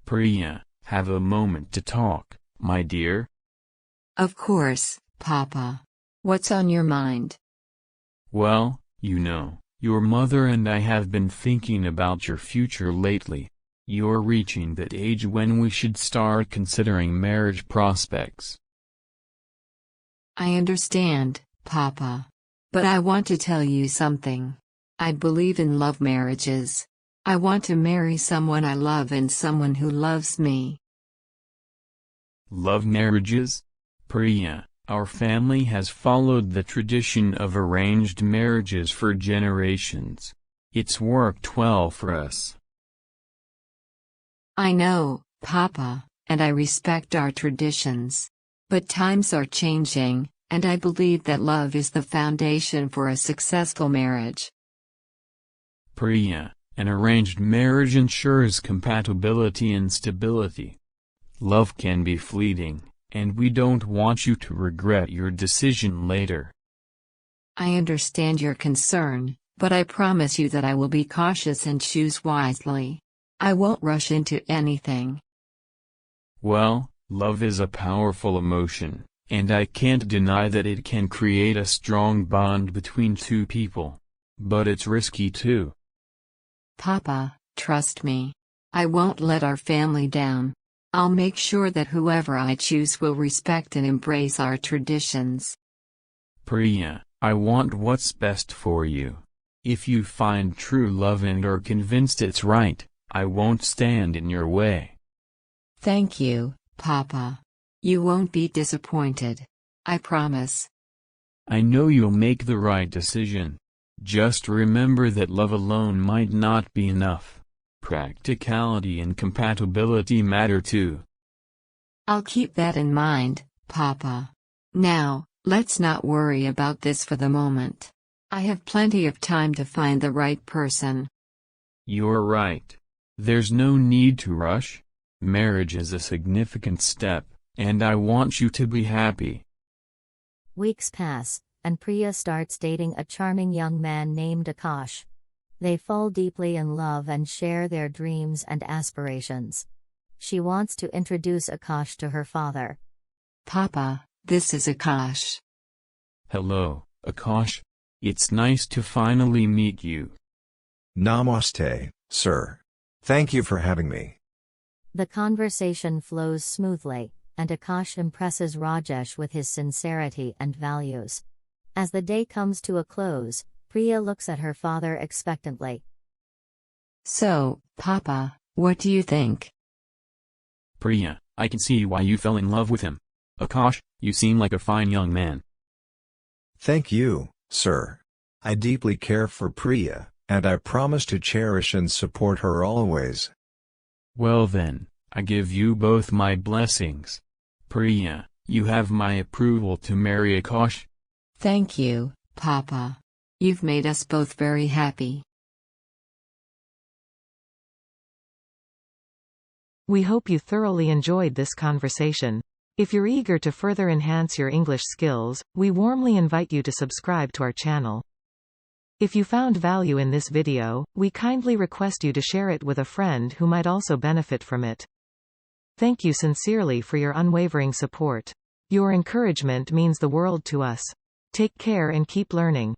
Priya, have a moment to talk, my dear. Of course, Papa. What's on your mind? Well, your mother and I have been thinking about your future lately. You're reaching that age when we should start considering marriage prospects. I understand, Papa. But I want to tell you something. I believe in love marriages. I want to marry someone I love and someone who loves me. Love marriages? Priya, our family has followed the tradition of arranged marriages for generations. It's worked well for us. I know, Papa, and I respect our traditions. But times are changing, and I believe that love is the foundation for a successful marriage. Priya, an arranged marriage ensures compatibility and stability. Love can be fleeting, and we don't want you to regret your decision later. I understand your concern, but I promise you that I will be cautious and choose wisely. I won't rush into anything. Well, love is a powerful emotion, and I can't deny that it can create a strong bond between two people. But it's risky too. Papa, trust me. I won't let our family down. I'll make sure that whoever I choose will respect and embrace our traditions. Priya, I want what's best for you. If you find true love and are convinced it's right, I won't stand in your way. Thank you, Papa. You won't be disappointed. I promise. I know you'll make the right decision. Just remember that love alone might not be enough. Practicality and compatibility matter too. I'll keep that in mind, Papa. Now, let's not worry about this for the moment. I have plenty of time to find the right person. You're right. There's no need to rush. Marriage is a significant step, and I want you to be happy. Weeks pass, and Priya starts dating a charming young man named Akash. They fall deeply in love and share their dreams and aspirations. She wants to introduce Akash to her father. Papa, this is Akash. Hello, Akash. It's nice to finally meet you. Namaste, sir. Thank you for having me. The conversation flows smoothly, and Akash impresses Rajesh with his sincerity and values. As the day comes to a close, Priya looks at her father expectantly. So, Papa, what do you think? Priya, I can see why you fell in love with him. Akash, you seem like a fine young man. Thank you, sir. I deeply care for Priya, and I promise to cherish and support her always. Well then, I give you both my blessings. Priya, you have my approval to marry Akash. Thank you, Papa. You've made us both very happy. We hope you thoroughly enjoyed this conversation. If you're eager to further enhance your English skills, we warmly invite you to subscribe to our channel. If you found value in this video, we kindly request you to share it with a friend who might also benefit from it. Thank you sincerely for your unwavering support. Your encouragement means the world to us. Take care and keep learning.